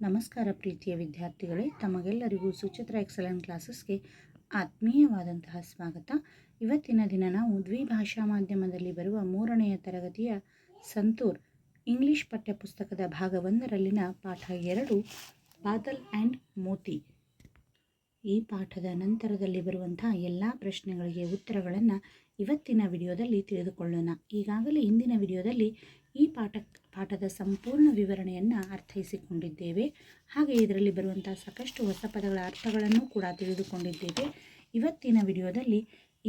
ನಮಸ್ಕಾರ ಪ್ರೀತಿಯ ವಿದ್ಯಾರ್ಥಿಗಳೇ, ತಮಗೆಲ್ಲರಿಗೂ ಸುಚಿತ್ರ ಎಕ್ಸಲೆಂಟ್ ಕ್ಲಾಸಸ್ಗೆ ಆತ್ಮೀಯವಾದಂತಹ ಸ್ವಾಗತ. ಇವತ್ತಿನ ದಿನ ನಾವು ದ್ವಿಭಾಷಾ ಮಾಧ್ಯಮದಲ್ಲಿ ಬರುವ 3ನೆಯ ತರಗತಿಯ ಸಂತೂರ್ ಇಂಗ್ಲಿಷ್ ಪಠ್ಯಪುಸ್ತಕದ ಭಾಗ 1ರಲ್ಲಿನ ಪಾಠ 2 ಬಾದಲ್ ಆ್ಯಂಡ್ ಮೋತಿ. ಈ ಪಾಠದ ನಂತರದಲ್ಲಿ ಬರುವಂತಹ ಎಲ್ಲ ಪ್ರಶ್ನೆಗಳಿಗೆ ಉತ್ತರಗಳನ್ನು ಇವತ್ತಿನ ವಿಡಿಯೋದಲ್ಲಿ ತಿಳಿದುಕೊಳ್ಳೋಣ. ಈಗಾಗಲೇ ಹಿಂದಿನ ವಿಡಿಯೋದಲ್ಲಿ ಈ ಪಾಠದ ಸಂಪೂರ್ಣ ವಿವರಣೆಯನ್ನು ಅರ್ಥೈಸಿಕೊಂಡಿದ್ದೇವೆ. ಹಾಗೆ ಇದರಲ್ಲಿ ಬರುವಂತಹ ಸಾಕಷ್ಟು ಹೊಸ ಪದಗಳ ಅರ್ಥಗಳನ್ನು ಕೂಡ ತಿಳಿದುಕೊಂಡಿದ್ದೇವೆ. ಇವತ್ತಿನ ವಿಡಿಯೋದಲ್ಲಿ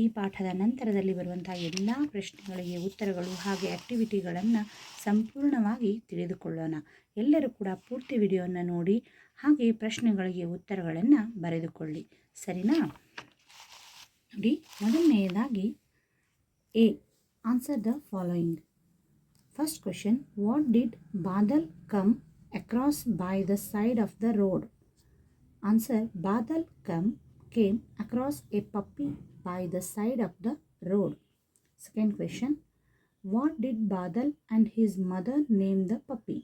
ಈ ಪಾಠದ ನಂತರದಲ್ಲಿ ಬರುವಂತಹ ಎಲ್ಲ ಪ್ರಶ್ನೆಗಳಿಗೆ ಉತ್ತರಗಳು ಹಾಗೆ ಆ್ಯಕ್ಟಿವಿಟಿಗಳನ್ನು ಸಂಪೂರ್ಣವಾಗಿ ತಿಳಿದುಕೊಳ್ಳೋಣ. ಎಲ್ಲರೂ ಕೂಡ ಪೂರ್ತಿ ವಿಡಿಯೋವನ್ನು ನೋಡಿ ಹಾಗೆ ಪ್ರಶ್ನೆಗಳಿಗೆ ಉತ್ತರಗಳನ್ನು ಬರೆದುಕೊಳ್ಳಿ, ಸರಿನಾ? ನೋಡಿ, ಮೊದಲನೆಯದಾಗಿ A, answer the following. First question, what did Badal come across by the side of the road? Answer, Badal came across a puppy by the side of the road. Second question, what did Badal and his mother name the puppy?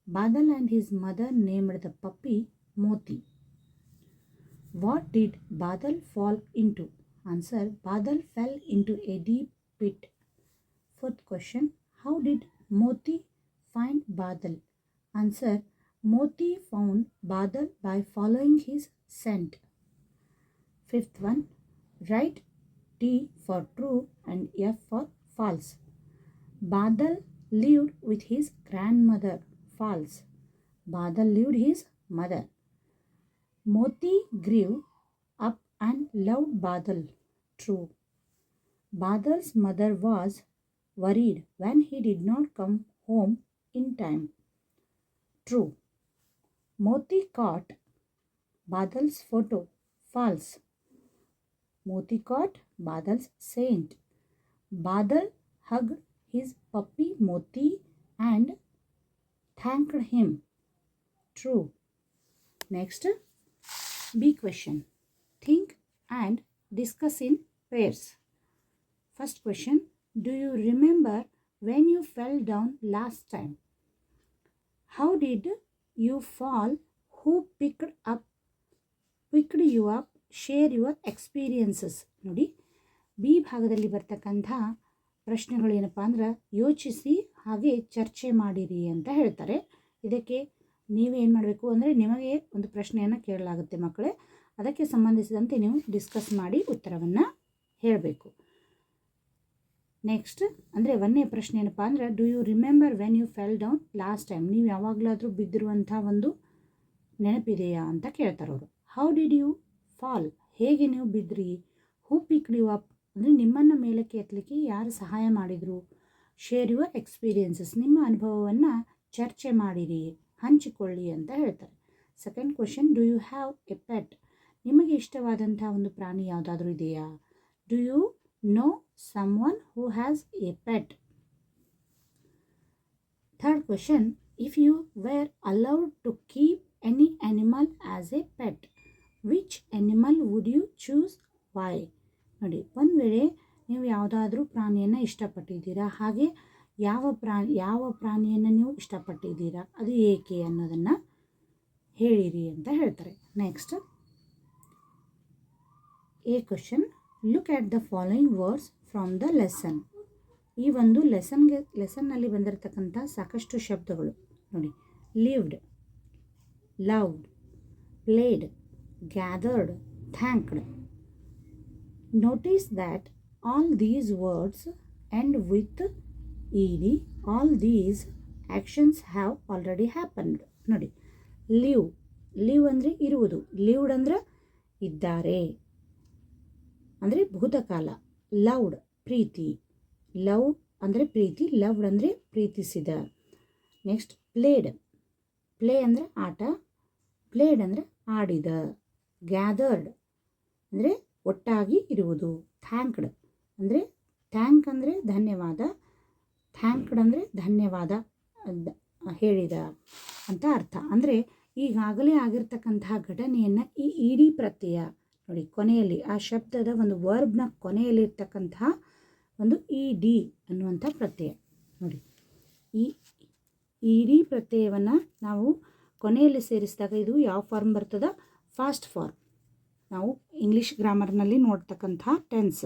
Badal and his mother named the puppy Moti. What did Badal fall into? Answer, Badal fell into a deep pit. Fourth question, how did Moti find Badal? Answer, Moti found Badal by following his scent. Fifth one, write T for true and F for false. Badal lived with his grandmother. False. Badal lived his mother. Moti grew up and loved Badal. True. Badal's mother was worried when he did not come home in time. True. Moti caught Badal's photo. False. Moti caught Badal's scent. Badal hugged his puppy Moti and thanked him. True. Next, B question. Think and discuss in pairs. First question, do you remember when you fell down last time? How did you fall? Who picked you up? Share your experiences. ನೋಡಿ, B ಭಾಗದಲ್ಲಿ ಬರ್ತಕ್ಕಂಥ ಪ್ರಶ್ನೆಗಳು ಏನಪ್ಪ ಅಂದ್ರೆ, ಯೋಚಿಸಿ ಹಾಗೆ ಚರ್ಚೆ ಮಾಡಿರಿ ಅಂತ ಹೇಳ್ತಾರೆ. ಇದಕ್ಕೆ ನೀವೇನು ಮಾಡಬೇಕು ಅಂದರೆ, ನಿಮಗೆ ಒಂದು ಪ್ರಶ್ನೆಯನ್ನು ಕೇಳಲಾಗುತ್ತೆ ಮಕ್ಕಳೇ, ಅದಕ್ಕೆ ಸಂಬಂಧಿಸಿದಂತೆ ನೀವು ಡಿಸ್ಕಸ್ ಮಾಡಿ ಉತ್ತರವನ್ನು ಹೇಳಬೇಕು. ನೆಕ್ಸ್ಟ್ ಅಂದರೆ 1ನೇ ಪ್ರಶ್ನೆ ಏನಪ್ಪ ಅಂದರೆ, do you remember when you fell down last time? ನೀವು ಯಾವಾಗಲಾದರೂ ಬಿದ್ದಿರುವಂಥ ಒಂದು ನೆನಪಿದೆಯಾ ಅಂತ ಕೇಳ್ತಾರೆ ಅವರು. How did you fall? ಹೇಗೆ ನೀವು ಬಿದ್ದಿರಿ? ಹೂ ಪಿಕ್ಡ್ ಯು ಅಪ್ ಅಂದರೆ ನಿಮ್ಮನ್ನು ಮೇಲಕ್ಕೆ ಎತ್ತಲಿಕ್ಕೆ ಯಾರು ಸಹಾಯ ಮಾಡಿದರು? ಶೇರ್ ಯುವರ್ ಎಕ್ಸ್ಪೀರಿಯನ್ಸಸ್, ನಿಮ್ಮ ಅನುಭವವನ್ನು ಚರ್ಚೆ ಮಾಡಿರಿ, ಹಂಚಿಕೊಳ್ಳಿ ಅಂತ ಹೇಳ್ತಾರೆ. Second question, do you have a pet? ನಿಮಗೆ ಇಷ್ಟವಾದಂಥ ಒಂದು ಪ್ರಾಣಿ ಯಾವುದಾದ್ರೂ ಇದೆಯಾ? Do you know someone who has a pet? Third question, if you were allowed to keep any animal as a pet, which animal would you choose? Why? ನೋಡಿ, ಒಂದು ವೇಳೆ ನೀವು ಯಾವುದಾದ್ರೂ ಪ್ರಾಣಿಯನ್ನು ಇಷ್ಟಪಟ್ಟಿದ್ದೀರಾ, ಹಾಗೆ ಯಾವ ಪ್ರಾಣಿಯನ್ನು ನೀವು ಇಷ್ಟಪಟ್ಟಿದ್ದೀರಾ, ಅದು ಏಕೆ ಅನ್ನೋದನ್ನು ಹೇಳಿರಿ ಅಂತ ಹೇಳ್ತಾರೆ. Next a question, look at the following words from the lesson. ಈ ಒಂದು ಲೆಸನ್ನಲ್ಲಿ ಬಂದಿರತಕ್ಕಂಥ ಸಾಕಷ್ಟು ಶಬ್ದಗಳು ನೋಡಿ. Lived, loved, played, gathered, thanked. Notice that all these words end with E D. All these actions have already happened. ನೋಡಿ, ಲಿವ್ ಅಂದರೆ ಇರುವುದು, ಲಿವ್ಡ್ ಅಂದರೆ ಇದ್ದಾರೆ ಅಂದರೆ ಭೂತಕಾಲ. ಲವ್ಡ್ ಪ್ರೀತಿ, ಲವ್ ಅಂದರೆ ಪ್ರೀತಿ, ಲವ್ಡ್ ಅಂದರೆ ಪ್ರೀತಿಸಿದ. ನೆಕ್ಸ್ಟ್ ಪ್ಲೇ ಅಂದರೆ ಆಟ, ಪ್ಲೇಡ್ ಅಂದರೆ ಆಡಿದ. ಗ್ಯಾದರ್ಡ್ ಅಂದರೆ ಒಟ್ಟಾಗಿ ಇರುವುದು. ಥ್ಯಾಂಕ್ಡ್ ಅಂದರೆ ಧನ್ಯವಾದ, ಥ್ಯಾಂಕ್ಡ್ ಅಂದರೆ ಧನ್ಯವಾದ ಹೇಳಿದ ಅಂತ ಅರ್ಥ. ಅಂದರೆ ಈಗಾಗಲೇ ಆಗಿರ್ತಕ್ಕಂತಹ ಘಟನೆಯನ್ನು ಈ ಇಡಿ ಪ್ರತ್ಯಯ ನೋಡಿ ಕೊನೆಯಲ್ಲಿ, ಆ ಶಬ್ದದ ಒಂದು ವರ್ಬ್ನ ಕೊನೆಯಲ್ಲಿ ಇರ್ತಕ್ಕಂತಹ ಒಂದು ಇ ಡಿ ಅನ್ನುವಂಥ ಪ್ರತ್ಯಯ ನೋಡಿ. ಈ ಇಡಿ ಪ್ರತ್ಯಯವನ್ನು ನಾವು ಕೊನೆಯಲ್ಲಿ ಸೇರಿಸಿದಾಗ ಇದು ಯಾವ ಫಾರ್ಮ್ ಬರ್ತದೆ? Past form. ನಾವು ಇಂಗ್ಲೀಷ್ ಗ್ರಾಮರ್ನಲ್ಲಿ ನೋಡ್ತಕ್ಕಂಥ ಟೆನ್ಸ್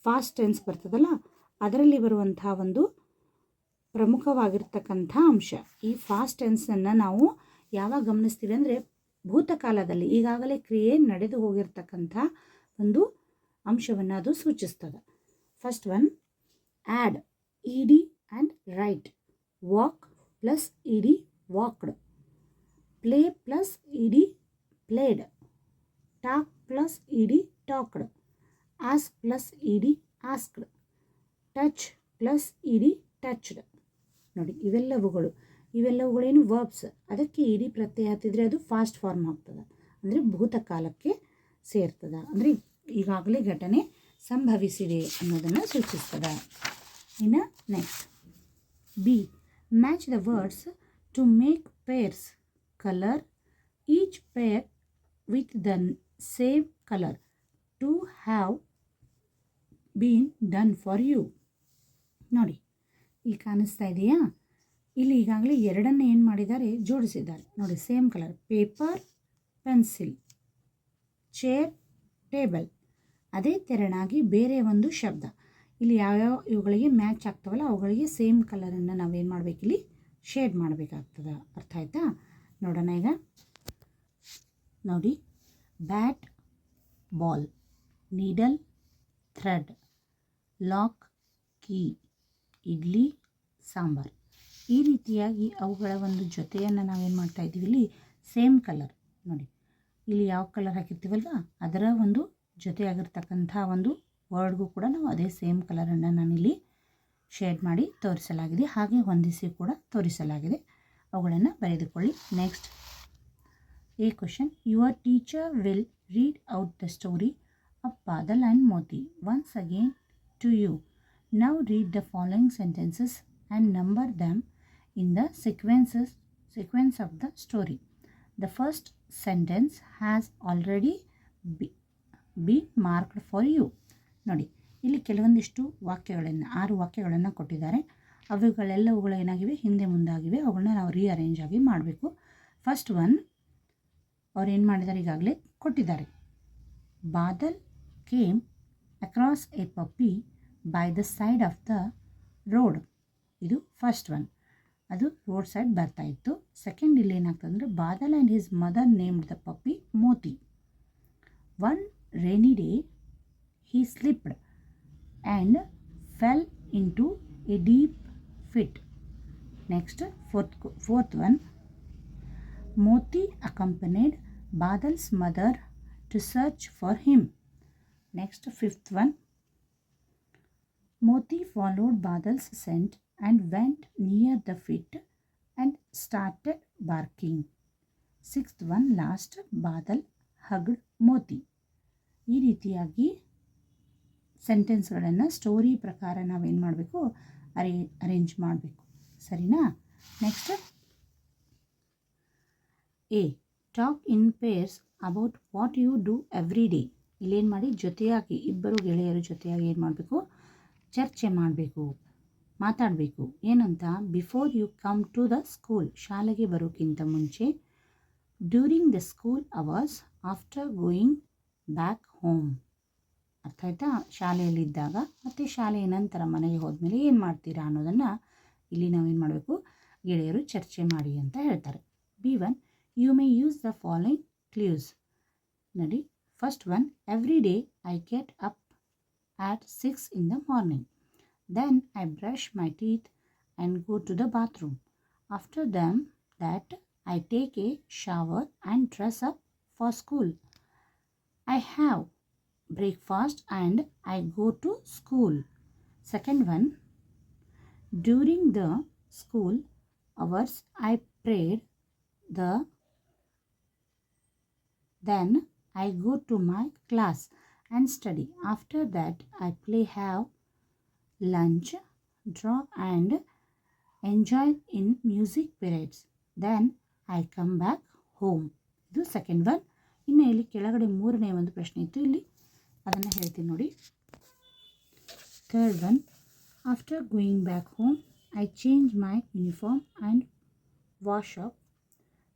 ಫಾಸ್ಟ್ ಟೆನ್ಸ್ ಬರ್ತದಲ್ಲ, ಅದರಲ್ಲಿ ಬರುವಂಥ ಒಂದು ಪ್ರಮುಖವಾಗಿರ್ತಕ್ಕಂಥ ಅಂಶ. ಈ ಫಾಸ್ಟ್ ಟೆನ್ಸನ್ನು ನಾವು ಯಾವಾಗ ಗಮನಿಸ್ತೀವಿ ಅಂದರೆ ಭೂತಕಾಲದಲ್ಲಿ ಈಗಾಗಲೇ ಕ್ರಿಯೆ ನಡೆದು ಹೋಗಿರ್ತಕ್ಕಂಥ ಒಂದು ಅಂಶವನ್ನು ಅದು ಸೂಚಿಸ್ತದೆ. First one, add E D and right. Walk plus E D walked. Play plus E D played. Talk plus E D talked. Ask plus E D asked. Touch plus E D touched. ನೋಡಿ, ಇವೆಲ್ಲವುಗಳೇನು verbs. ಅದಕ್ಕೆ E D ಪ್ರತ್ಯಯ ಹತ್ತಿದ್ರೆ ಅದು past form ಆಗ್ತದೆ, ಅಂದರೆ ಭೂತಕಾಲಕ್ಕೆ ಸೇರ್ತದೆ, ಅಂದರೆ ಈಗಾಗಲೇ ಘಟನೆ ಸಂಭವಿಸಿದೆ ಅನ್ನೋದನ್ನು ಸೂಚಿಸ್ತದೆ. ಇನ್ನು next B, match the words to make pairs. Colour each pair with the same colour to have been done for you. ನೋಡಿ, ಇಲ್ಲಿ ಕಾಣಿಸ್ತಾ ಇದೆಯಾ? ಇಲ್ಲಿ ಈಗಾಗಲೇ ಎರಡನ್ನು ಏನು ಮಾಡಿದ್ದಾರೆ? ಜೋಡಿಸಿದ್ದಾರೆ. ನೋಡಿ, same colour. Paper pencil, chair table. ಅದೇ ತೆರನಾಗಿ ಬೇರೆ ಒಂದು ಶಬ್ದ. ಇಲ್ಲಿ ಯಾವ್ಯಾವ ಇವುಗಳಿಗೆ ಮ್ಯಾಚ್ ಆಗ್ತವಲ್ಲ ಅವುಗಳಿಗೆ ಸೇಮ್ ಕಲರನ್ನು ನಾವೇನು ಮಾಡಬೇಕು? ಇಲ್ಲಿ ಶೇಡ್ ಮಾಡಬೇಕಾಗ್ತದೆ. ಅರ್ಥ ಆಯ್ತಾ? ನೋಡೋಣ ಈಗ. ನೋಡಿ, bat ball, needle thread, lock key, idli sambar. ಈ ರೀತಿಯಾಗಿ ಅವುಗಳ ಒಂದು ಜೊತೆಯನ್ನು ನಾವೇನು ಮಾಡ್ತಾ ಇದ್ದೀವಿ? ಇಲ್ಲಿ ಸೇಮ್ ಕಲರ್. ನೋಡಿ, ಇಲ್ಲಿ ಯಾವ ಕಲರ್ ಹಾಕಿರ್ತೀವಲ್ವ ಅದರ ಒಂದು ಜೊತೆಯಾಗಿರ್ತಕ್ಕಂಥ ಒಂದು ವರ್ಡ್ಗೂ ಕೂಡ ನಾವು ಅದೇ ಸೇಮ್ ಕಲರನ್ನು ನಾನಿಲ್ಲಿ ಶೇಡ್ ಮಾಡಿ ತೋರಿಸಲಾಗಿದೆ, ಹಾಗೆ ಹೊಂದಿಸಿ ಕೂಡ ತೋರಿಸಲಾಗಿದೆ. ಅವುಗಳನ್ನು ಬರೆದುಕೊಳ್ಳಿ. Next a question, your teacher will read out the story of Badal and Moti once again to you. Now read the following sentences and number them in the sequence of the story. The first sentence has already been marked for you. ನೋಡಿ, ಇಲ್ಲಿ ಕೆಲವೊಂದಿಷ್ಟು ವಾಕ್ಯಗಳನ್ನು 6 ವಾಕ್ಯಗಳನ್ನು ಕೊಟ್ಟಿದ್ದಾರೆ. ಅವುಗಳೆಲ್ಲವುಗಳು ಏನಾಗಿವೆ? ಹಿಂದೆ ಮುಂದಾಗಿವೆ. ಅವುಗಳನ್ನ ನಾವು ರೀಅರೇಂಜ್ ಆಗಿ ಮಾಡಬೇಕು. ಫಸ್ಟ್ ಒನ್ ಅವ್ರು ಏನು ಮಾಡಿದ್ದಾರೆ? ಈಗಾಗಲೇ ಕೊಟ್ಟಿದ್ದಾರೆ. Badal came across A Pappi by the side of the road. ಇದು ಫಸ್ಟ್ ಒನ್, ಅದು ರೋಡ್ ಸೈಡ್ ಬರ್ತಾ ಇತ್ತು. ಸೆಕೆಂಡ್ ಇಲ್ಲಿ ಏನಾಗ್ತದೆ ಅಂದರೆ Badal and his mother named the Pappi Moti. One rainy day he slipped and fell into a deep fit. Next, fourth one, Moti accompanied Badal's mother to search for him. Next, fifth one, Moti followed Badal's scent and went near the fit and started barking. Sixth one, last, Badal hugged Moti. ಈ ರೀತಿಯಾಗಿ ಸೆಂಟೆನ್ಸ್ಗಳನ್ನು story ಪ್ರಕಾರ ನಾವೇನು ಮಾಡಬೇಕು? Arrange ಮಾಡಬೇಕು. ಸರಿನಾ? Next A, talk in pairs about what you do every day. ಇಲ್ಲೇನು ಮಾಡಿ? ಜೊತೆಯಾಗಿ ಇಬ್ಬರು ಗೆಳೆಯರು ಜೊತೆಯಾಗಿ ಏನು ಮಾಡಬೇಕು? ಚರ್ಚೆ ಮಾಡಬೇಕು, ಮಾತಾಡಬೇಕು. ಏನಂತ? Before you come to the school, ಶಾಲೆಗೆ ಬರೋಕ್ಕಿಂತ ಮುಂಚೆ. During the school hours, after going back home. ಅರ್ಥ ಆಯ್ತಾ? ಶಾಲೆಯಲ್ಲಿದ್ದಾಗ ಮತ್ತು ಶಾಲೆಯ ನಂತರ ಮನೆಗೆ ಹೋದ್ಮೇಲೆ ಏನು ಮಾಡ್ತೀರಾ ಅನ್ನೋದನ್ನು ಇಲ್ಲಿ ನಾವೇನು ಮಾಡಬೇಕು? ಗೆಳೆಯರು ಚರ್ಚೆ ಮಾಡಿ ಅಂತ ಹೇಳ್ತಾರೆ. B1, you may use the following clues. ನೋಡಿ, first one, every day I get up at 6 in the morning. Then I brush my teeth and go to the bathroom. After that, I take a shower and dress up for school. I have breakfast and I go to school. Second one, during the school hours, I prayed. Then I go to my class and study. After that, I play, have lunch, draw and enjoy in music periods. Then I come back home. ಇದು second one. ಇನ್ನು ಇಲ್ಲಿ ಕೆಳಗಡೆ ಮೂರನೇ ಒಂದು ಪ್ರಶ್ನೆ ಇತ್ತು, ಇಲ್ಲಿ ಅದನ್ನು ಹೇಳ್ತೀನಿ ನೋಡಿ. Third one, after going back home I change my uniform and wash up.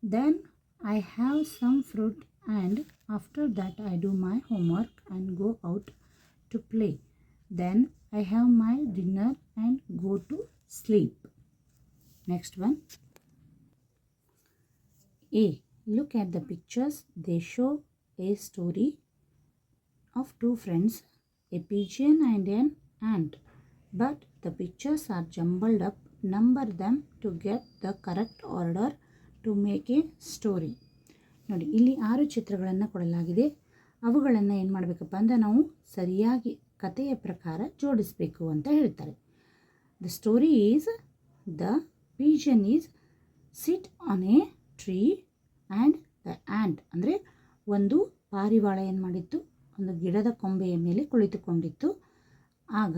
Then I have some fruit and after that I do my homework and go out to play. Then I have my dinner and go to sleep. Next one. A. Look at the pictures. They show a story of two friends, a pigeon and an ant. But the pictures are jumbled up. Number them to get the correct order to make a story. ನೋಡಿ, ಇಲ್ಲಿ 6 ಚಿತ್ರಗಳನ್ನು ಕೊಡಲಾಗಿದೆ. ಅವುಗಳನ್ನು ಏನು ಮಾಡಬೇಕಪ್ಪ ಅಂದರೆ ನಾವು ಸರಿಯಾಗಿ ಕಥೆಯ ಪ್ರಕಾರ ಜೋಡಿಸಬೇಕು ಅಂತ ಹೇಳ್ತಾರೆ. The story is the pigeon is sit on a tree and the ant ಅಂದರೆ ಒಂದು ಪಾರಿವಾಳ ಏನು ಮಾಡಿತ್ತು, ಒಂದು ಗಿಡದ ಕೊಂಬೆಯ ಮೇಲೆ ಕುಳಿತುಕೊಂಡಿತ್ತು. ಆಗ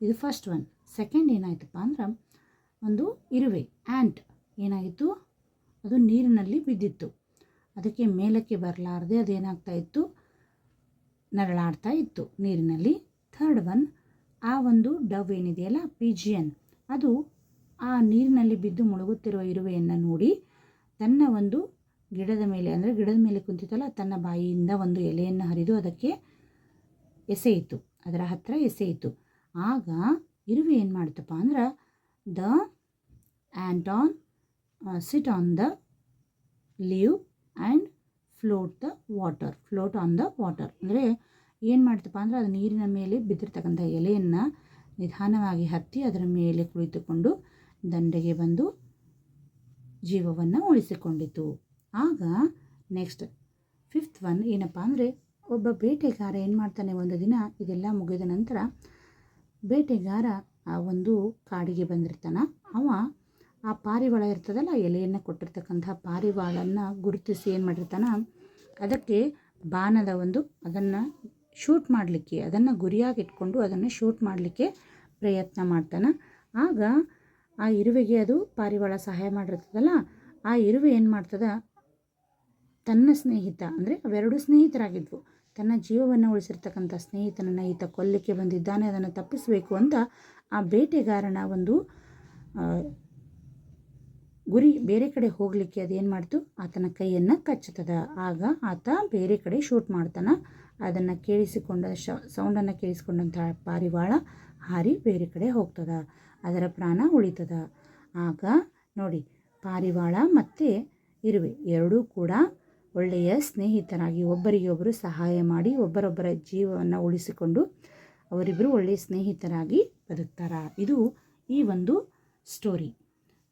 ಇದು ಫಸ್ಟ್ ಒನ್. ಸೆಕೆಂಡ್ ಏನಾಯ್ತಪ್ಪ ಅಂದ್ರೆ ಒಂದು ಇರುವೆ ಆ್ಯಂಟ್ ಏನಾಯಿತು, ಅದು ನೀರಿನಲ್ಲಿ ಬಿದ್ದಿತ್ತು. ಅದಕ್ಕೆ ಮೇಲಕ್ಕೆ ಬರಲಾರದೆ ಅದೇನಾಗ್ತಾ ಇತ್ತು, ನರಳಾಡ್ತಾ ಇತ್ತು ನೀರಿನಲ್ಲಿ. ಥರ್ಡ್ ಒನ್, ಆ ಒಂದು ಡವ್ ಏನಿದೆಯಲ್ಲ ಪಿಜಿಯನ್, ಅದು ಆ ನೀರಿನಲ್ಲಿ ಬಿದ್ದು ಮುಳುಗುತ್ತಿರುವ ಇರುವೆಯನ್ನು ನೋಡಿ ತನ್ನ ಒಂದು ಗಿಡದ ಮೇಲೆ ಅಂದರೆ ಗಿಡದ ಮೇಲೆ ಕುಂತಿತ್ತಲ್ಲ ತನ್ನ ಬಾಯಿಯಿಂದ ಒಂದು ಎಲೆಯನ್ನು ಹರಿದು ಅದಕ್ಕೆ ಎಸೆಯಿತು, ಅದರ ಹತ್ತಿರ ಎಸೆಯಿತು. ಆಗ ಇರುವೆ ಏನು ಮಾಡ್ತಪ್ಪ ಅಂದ್ರೆ the ant on sit on the leaf and float on the water ಅಂದರೆ ಏನು ಮಾಡ್ತಪ್ಪ ಅಂದರೆ ಅದು ನೀರಿನ ಮೇಲೆ ಬಿದ್ದಿರ್ತಕ್ಕಂಥ ಎಲೆಯನ್ನು ನಿಧಾನವಾಗಿ ಹತ್ತಿ ಅದರ ಮೇಲೆ ಕುಳಿತುಕೊಂಡು ದಂಡೆಗೆ ಬಂದು ಜೀವವನ್ನು ಉಳಿಸಿಕೊಂಡಿತು. ಆಗ ನೆಕ್ಸ್ಟ್ ಫಿಫ್ತ್ ಒನ್ ಏನಪ್ಪ ಅಂದರೆ ಒಬ್ಬ ಬೇಟೆಗಾರ ಏನು ಮಾಡ್ತಾನೆ, ಒಂದು ದಿನ ಇದೆಲ್ಲ ಮುಗಿದ ನಂತರ ಬೇಟೆಗಾರ ಆ ಒಂದು ಕಾಡಿಗೆ ಬಂದಿರ್ತಾನೆ. ಅವ ಆ ಪಾರಿವಾಳ ಇರ್ತದಲ್ಲ, ಎಲೆಯನ್ನು ಕೊಟ್ಟಿರ್ತಕ್ಕಂಥ ಪಾರಿವಾಳನ್ನು ಗುರುತಿಸಿ ಏನು ಮಾಡಿರ್ತಾನೆ, ಅದಕ್ಕೆ ಬಾಣದ ಒಂದು ಅದನ್ನು ಶೂಟ್ ಮಾಡಲಿಕ್ಕೆ, ಅದನ್ನು ಗುರಿಯಾಗಿ ಇಟ್ಕೊಂಡು ಅದನ್ನು ಶೂಟ್ ಮಾಡಲಿಕ್ಕೆ ಪ್ರಯತ್ನ ಮಾಡ್ತಾನೆ. ಆಗ ಆ ಇರುವೆಗೆ ಅದು ಪಾರಿವಾಳ ಸಹಾಯ ಮಾಡಿರ್ತದಲ್ಲ, ಆ ಇರುವೆ ಏನು ಮಾಡ್ತದ, ತನ್ನ ಸ್ನೇಹಿತ ಅಂದರೆ ಅವೆರಡು ಸ್ನೇಹಿತರಾಗಿದ್ವು, ತನ್ನ ಜೀವವನ್ನು ಉಳಿಸಿರ್ತಕ್ಕಂಥ ಸ್ನೇಹಿತನನ್ನು ಈತ ಕೊಲ್ಲಿಕ್ಕೆ ಬಂದಿದ್ದಾನೆ, ಅದನ್ನು ತಪ್ಪಿಸಬೇಕು ಅಂತ ಆ ಬೇಟೆಗಾರನ ಒಂದು ಗುರಿ ಬೇರೆ ಕಡೆ ಹೋಗಲಿಕ್ಕೆ ಅದೇನು ಮಾಡ್ತು, ಆತನ ಕೈಯನ್ನು ಕಚ್ಚುತ್ತದ. ಆಗ ಆತ ಬೇರೆ ಕಡೆ ಶೂಟ್ ಮಾಡ್ತಾನೆ. ಅದನ್ನು ಸೌಂಡನ್ನು ಕೇಳಿಸಿಕೊಂಡಂಥ ಪಾರಿವಾಳ ಹಾರಿ ಬೇರೆ ಕಡೆ ಹೋಗ್ತದ, ಅದರ ಪ್ರಾಣ ಉಳಿತದ. ಆಗ ನೋಡಿ, ಪಾರಿವಾಳ ಮತ್ತು ಇರುವೆ ಎರಡೂ ಕೂಡ ಒಳ್ಳೆಯ ಸ್ನೇಹಿತರಾಗಿ ಒಬ್ಬರಿಗೊಬ್ಬರು ಸಹಾಯ ಮಾಡಿ ಒಬ್ಬರೊಬ್ಬರ ಜೀವವನ್ನು ಉಳಿಸಿಕೊಂಡು ಅವರಿಬ್ಬರು ಒಳ್ಳೆಯ ಸ್ನೇಹಿತರಾಗಿ ಬದುಕ್ತಾರ. ಇದು ಈ ಒಂದು ಸ್ಟೋರಿ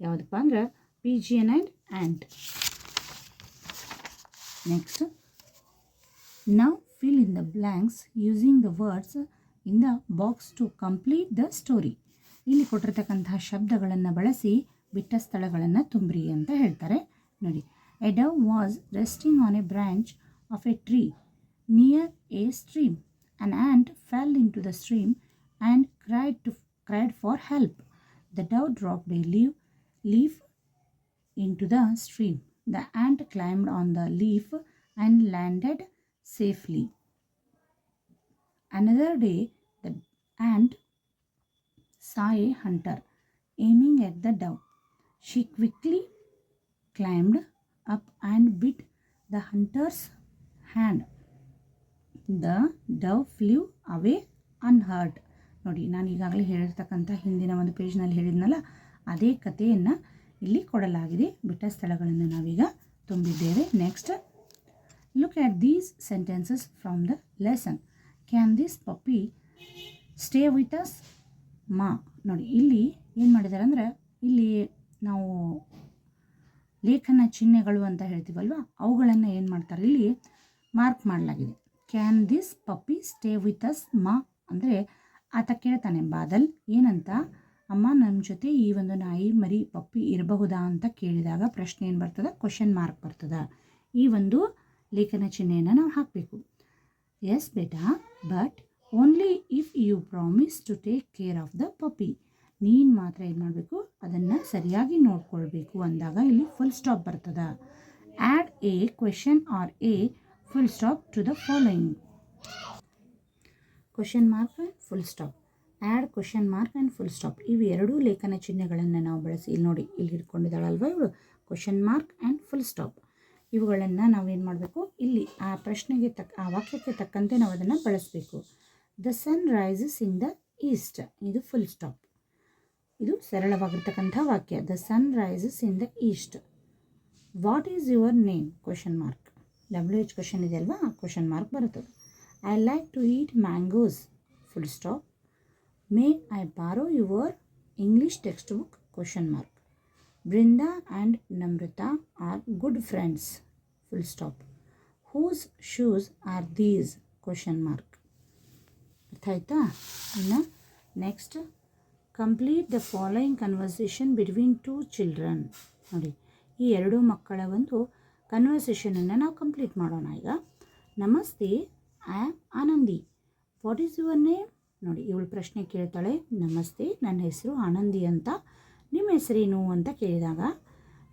ಯಾವುದಪ್ಪ ಅಂದ್ರೆ pigeon and ant. Next, now fill in the blanks using the words in the box to complete the story. ಇಲ್ಲಿ ಕೊಟ್ಟಿರ್ತಕ್ಕಂತಹ ಶಬ್ದಗಳನ್ನು ಬಳಸಿ ಬಿಟ್ಟ ಸ್ಥಳಗಳನ್ನು ತುಂಬ್ರಿ ಅಂತ ಹೇಳ್ತಾರೆ. ನೋಡಿ, a dove was resting on a branch of a tree near a stream. An ant fell into the stream and cried for help. The dove dropped a leaf into the stream. The ant climbed on the leaf and landed safely. Another day, the ant saw a hunter aiming at the dove. She quickly climbed up and bit the hunter's hand. The dove flew away unhurt. ನೋಡಿ, ನಾನು ಈಗಾಗಲೇ ಹೇಳಿರ್ತಕ್ಕಂಥ ಹಿಂದಿನ ಒಂದು ಪೇಜ್ನಲ್ಲಿ ಹೇಳಿದ್ನಲ್ಲ, ಅದೇ ಕಥೆಯನ್ನು ಇಲ್ಲಿ ಕೊಡಲಾಗಿದೆ. ಬಿಟ್ಟ ಸ್ಥಳಗಳನ್ನು ನಾವೀಗ ತುಂಬಿದ್ದೇವೆ. Next, look at these sentences from the lesson. Can this puppy stay with us ma. ನೋಡಿ, ಇಲ್ಲಿ ಏನು ಮಾಡಿದ್ದಾರೆ ಅಂದರೆ, ಇಲ್ಲಿ ನಾವು ಲೇಖನ ಚಿಹ್ನೆಗಳು ಅಂತ ಹೇಳ್ತೀವಲ್ವ, ಅವುಗಳನ್ನು ಏನು ಮಾಡ್ತಾರೆ, ಇಲ್ಲಿ ಮಾರ್ಕ್ ಮಾಡಲಾಗಿದೆ. Can this puppy stay with us ಮಾ ಅಂದರೆ ಆತ ಕೇಳ್ತಾನೆ ಬಾದಲ್ ಏನಂತ, ಅಮ್ಮ ನಮ್ಮ ಜೊತೆ ಈ ಒಂದು ನಾಯಿ ಮರಿ ಪಪ್ಪಿ ಇರಬಹುದಾ ಅಂತ ಕೇಳಿದಾಗ ಪ್ರಶ್ನೆ ಏನು ಬರ್ತದೆ, ಕ್ವಶನ್ ಮಾರ್ಕ್ ಬರ್ತದೆ. ಈ ಒಂದು ಲೇಖನ ಚಿಹ್ನೆಯನ್ನು ನಾವು ಹಾಕಬೇಕು. ಎಸ್ ಬೇಟಾ, but only if you promise to take care of the puppy. ನೀನು ಮಾತ್ರ ಏನು ಮಾಡಬೇಕು, ಅದನ್ನು ಸರಿಯಾಗಿ ನೋಡ್ಕೊಳ್ಬೇಕು ಅಂದಾಗ ಇಲ್ಲಿ ಫುಲ್ ಸ್ಟಾಪ್ ಬರ್ತದೆ. Add a question or a full stop to the following. Question mark and full stop, add question mark and full stop, ಇವು ಎರಡೂ ಲೇಖನ ಚಿಹ್ನೆಗಳನ್ನು ನಾವು ಬಳಸಿ ಇಲ್ಲಿ ನೋಡಿ, ಇಲ್ಲಿ ಹಿಡ್ಕೊಂಡಿದ್ದಾಳಲ್ವ ಇವಳು, question mark and full stop. ಇವುಗಳನ್ನು ನಾವೇನು ಮಾಡಬೇಕು, ಇಲ್ಲಿ ಆ ಪ್ರಶ್ನೆಗೆ ಆ ವಾಕ್ಯಕ್ಕೆ ತಕ್ಕಂತೆ ನಾವು ಅದನ್ನು ಬಳಸಬೇಕು. The sun rises in the east, ಇದು ಫುಲ್ ಸ್ಟಾಪ್. ಇದು ಸರಳವಾಗಿರ್ತಕ್ಕಂಥ ವಾಕ್ಯ. The sun rises in the east. What is your name question mark. WH question ಇದೆ ಅಲ್ವಾ, ಕ್ವೆಶನ್ ಮಾರ್ಕ್ ಬರುತ್ತದೆ. I like to eat mangoes full stop. May I borrow your English text book question mark. Brinda and Namrata are good friends full stop. Whose shoes are these question mark. ಅರ್ಥ ಆಯ್ತಾ? ಇನ್ನು next, complete the following conversation between 2 children. ನೋಡಿ, ಈ 2 ಮಕ್ಕಳ ಒಂದು ಕನ್ವರ್ಸೇಷನನ್ನು ನಾವು complete ಮಾಡೋಣ ಈಗ. ನಮಸ್ತೆ, I am Anandi. What is your name. ನೋಡಿ, ಇವಳು ಪ್ರಶ್ನೆ ಕೇಳ್ತಾಳೆ, ನಮಸ್ತೆ, ನನ್ನ ಹೆಸರು ಆನಂದಿ ಅಂತ, ನಿಮ್ಮ ಹೆಸರೇನು ಅಂತ ಕೇಳಿದಾಗ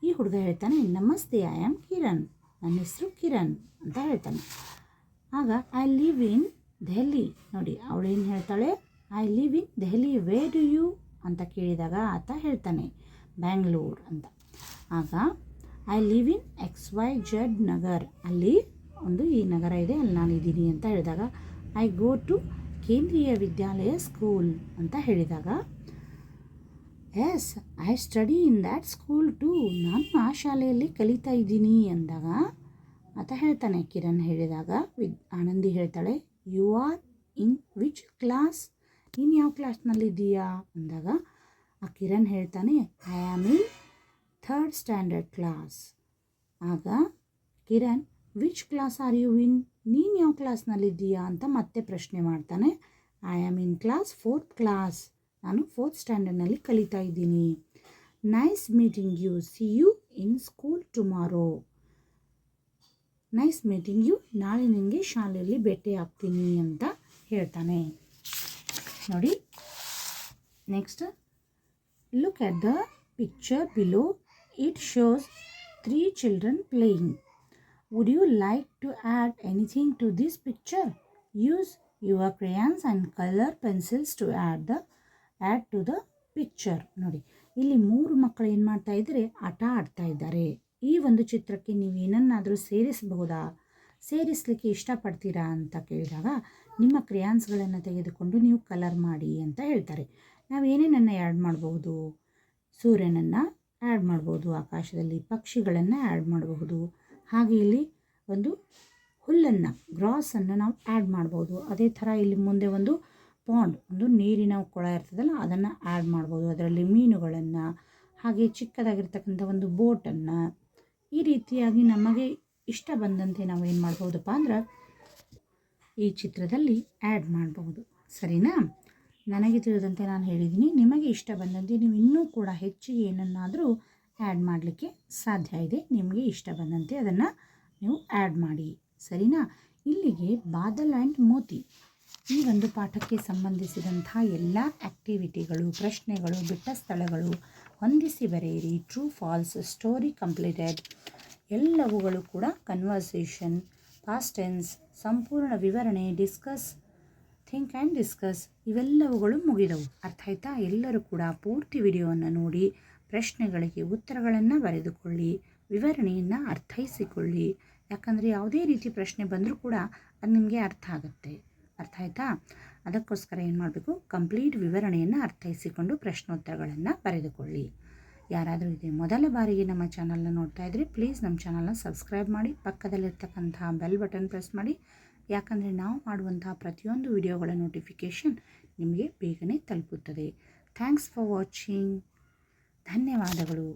ಈ ಹುಡುಗ ಹೇಳ್ತಾನೆ, ನಮಸ್ತೆ, ಐ ಆಮ್ ಕಿರಣ್, ನನ್ನ ಹೆಸರು ಕಿರಣ್ ಅಂತ ಹೇಳ್ತಾನೆ. ಆಗ ಐ ಲಿವ್ ಇನ್ ದೆಹಲಿ. ನೋಡಿ, ಅವಳೇನು ಹೇಳ್ತಾಳೆ, I live in Delhi. Where do you ಅಂತ ಕೇಳಿದಾಗ ಆತ ಹೇಳ್ತಾನೆ, ಬ್ಯಾಂಗ್ಳೂರ್ ಅಂತ. ಆಗ I live in XYZ Nagar, ಅಲ್ಲಿ ಒಂದು ಈ ನಗರ ಇದೆ, ಅಲ್ಲಿ ನಾನಿದ್ದೀನಿ ಅಂತ ಹೇಳಿದಾಗ ಐ ಗೋ ಟು ಕೇಂದ್ರೀಯ ವಿದ್ಯಾಲಯ ಸ್ಕೂಲ್ ಅಂತ ಹೇಳಿದಾಗ yes I study in that school too, ನಾನು ಆ ಶಾಲೆಯಲ್ಲಿ ಕಲಿತಾ ಇದ್ದೀನಿ ಅಂದಾಗ ಆತ ಹೇಳ್ತಾನೆ, ಕಿರಣ್ ಹೇಳಿದಾಗ ಆನಂದಿ ಹೇಳ್ತಾಳೆ, you are in which class, ನೀನು ಯಾವ ಕ್ಲಾಸ್ನಲ್ಲಿದ್ದೀಯಾ ಅಂದಾಗ ಆ ಕಿರಣ್ ಹೇಳ್ತಾನೆ, I am in 3rd standard class. ಆಗ Kiran, which class are you in, ನೀನು ಯಾವ ಕ್ಲಾಸ್ನಲ್ಲಿದ್ದೀಯಾ ಅಂತ ಮತ್ತೆ ಪ್ರಶ್ನೆ ಮಾಡ್ತಾನೆ. I am in class 4th class, ನಾನು 4th ಸ್ಟ್ಯಾಂಡರ್ಡ್ನಲ್ಲಿ ಕಲಿತಾ ಇದ್ದೀನಿ. Nice meeting you, see you in school tomorrow. Nice meeting you, ನಾಳೆ ನಿನಗೆ ಶಾಲೆಯಲ್ಲಿ ಭೇಟಿ ಆಗ್ತೀನಿ ಅಂತ ಹೇಳ್ತಾನೆ. ನೋಡಿ, next, look at the picture below. It shows 3 children playing. Would you like to add anything to this picture? Use your crayons and color pencils to add to the picture. ನೋಡಿ, ಇಲ್ಲಿ 3 ಮಕ್ಕಳು ಏನು ಮಾಡ್ತಾ ಇದ್ದಾರೆ, ಆಟ ಆಡ್ತಾ ಇದ್ದಾರೆ. ಈ ಒಂದು ಚಿತ್ರಕ್ಕೆ ನೀವು ಏನನ್ನಾದರೂ ಸೇರಿಸಬಹುದಾ, ಸೇರಿಸಲಿಕ್ಕೆ ಇಷ್ಟಪಡ್ತೀರಾ ಅಂತ ಕೇಳಿದಾಗ ನಿಮ್ಮ ಕ್ರೇಯಾನ್ಸ್ಗಳನ್ನು ತೆಗೆದುಕೊಂಡು ನೀವು ಕಲರ್ ಮಾಡಿ ಅಂತ ಹೇಳ್ತಾರೆ. ನಾವು ಏನೇನನ್ನು ಆ್ಯಡ್ ಮಾಡಬಹುದು, ಸೂರ್ಯನನ್ನು ಆ್ಯಡ್ ಮಾಡ್ಬೋದು, ಆಕಾಶದಲ್ಲಿ ಪಕ್ಷಿಗಳನ್ನು ಆ್ಯಡ್ ಮಾಡಬಹುದು, ಹಾಗೆ ಇಲ್ಲಿ ಒಂದು ಹುಲ್ಲನ್ನು, ಗ್ರಾಸನ್ನು ನಾವು ಆ್ಯಡ್ ಮಾಡ್ಬೋದು. ಅದೇ ಥರ ಇಲ್ಲಿ ಮುಂದೆ ಒಂದು ಪಾಂಡ್, ಒಂದು ನೀರಿನ ಕೊಳ ಇರ್ತದಲ್ಲ, ಅದನ್ನು ಆ್ಯಡ್ ಮಾಡ್ಬೋದು. ಅದರಲ್ಲಿ ಮೀನುಗಳನ್ನು, ಹಾಗೆ ಚಿಕ್ಕದಾಗಿರ್ತಕ್ಕಂಥ ಒಂದು ಬೋಟನ್ನು, ಈ ರೀತಿಯಾಗಿ ನಮಗೆ ಇಷ್ಟ ಬಂದಂತೆ ನಾವು ಏನು ಮಾಡ್ಬೋದಪ್ಪ ಅಂದ್ರೆ ಈ ಚಿತ್ರದಲ್ಲಿ ಆ್ಯಡ್ ಮಾಡಬಹುದು. ಸರಿನಾ? ನನಗೆ ತಿಳಿದಂತೆ ನಾನು ಹೇಳಿದ್ದೀನಿ. ನಿಮಗೆ ಇಷ್ಟ ಬಂದಂತೆ ನೀವು ಇನ್ನೂ ಕೂಡ ಹೆಚ್ಚಿಗೆ ಏನನ್ನಾದರೂ ಆ್ಯಡ್ ಮಾಡಲಿಕ್ಕೆ ಸಾಧ್ಯ ಇದೆ. ನಿಮಗೆ ಇಷ್ಟ ಬಂದಂತೆ ಅದನ್ನು ನೀವು ಆ್ಯಡ್ ಮಾಡಿ. ಸರಿನಾ? ಇಲ್ಲಿಗೆ ಬಾದಲ್ ಆ್ಯಂಡ್ ಮೋತಿ ಈ ಒಂದು ಪಾಠಕ್ಕೆ ಸಂಬಂಧಿಸಿದಂಥ ಎಲ್ಲ ಆ್ಯಕ್ಟಿವಿಟಿಗಳು, ಪ್ರಶ್ನೆಗಳು, ಬಿಟ್ಟ ಸ್ಥಳಗಳು, ಹೊಂದಿಸಿ ಬರೆಯಿರಿ, ಟ್ರೂ ಫಾಲ್ಸ್, ಸ್ಟೋರಿ ಕಂಪ್ಲೀಟೆಡ್ ಎಲ್ಲವುಗಳು ಕೂಡ ಕನ್ವರ್ಸೇಷನ್, ಪಾಸ್ಟ್ ಟೆನ್ಸ್, ಸಂಪೂರ್ಣ ವಿವರಣೆ, ಡಿಸ್ಕಸ್, ಥಿಂಕ್ ಆ್ಯಂಡ್ ಡಿಸ್ಕಸ್ ಇವೆಲ್ಲವುಗಳು ಮುಗಿದವು. ಅರ್ಥ ಆಯ್ತಾ? ಎಲ್ಲರೂ ಕೂಡ ಪೂರ್ತಿ ವಿಡಿಯೋವನ್ನು ನೋಡಿ ಪ್ರಶ್ನೆಗಳಿಗೆ ಉತ್ತರಗಳನ್ನು ಬರೆದುಕೊಳ್ಳಿ, ವಿವರಣೆಯನ್ನು ಅರ್ಥೈಸಿಕೊಳ್ಳಿ. ಯಾಕಂದರೆ ಯಾವುದೇ ರೀತಿ ಪ್ರಶ್ನೆ ಬಂದರೂ ಕೂಡ ಅದು ನಿಮಗೆ ಅರ್ಥ ಆಗುತ್ತೆ. ಅರ್ಥ ಆಯ್ತಾ? ಅದಕ್ಕೋಸ್ಕರ ಏನು ಮಾಡಬೇಕು, ಕಂಪ್ಲೀಟ್ ವಿವರಣೆಯನ್ನು ಅರ್ಥೈಸಿಕೊಂಡು ಪ್ರಶ್ನೋತ್ತರಗಳನ್ನು ಬರೆದುಕೊಳ್ಳಿ. ಯಾರಾದರೂ ಇದೆ ಮೊದಲ ಬಾರಿಗೆ ನಮ್ಮ ಚಾನಲ್ನ ನೋಡ್ತಾ ಇದ್ದರೆ ಪ್ಲೀಸ್ ನಮ್ಮ ಚಾನಲ್ನ ಸಬ್ಸ್ಕ್ರೈಬ್ ಮಾಡಿ, ಪಕ್ಕದಲ್ಲಿರ್ತಕ್ಕಂತಹ ಬೆಲ್ ಬಟನ್ ಪ್ರೆಸ್ ಮಾಡಿ. ಯಾಕಂದರೆ ನಾವು ಮಾಡುವಂತಹ ಪ್ರತಿಯೊಂದು ವಿಡಿಯೋಗಳ ನೋಟಿಫಿಕೇಷನ್ ನಿಮಗೆ ಬೇಗನೆ ತಲುಪುತ್ತದೆ. Thanks for watching. ಧನ್ಯವಾದಗಳು.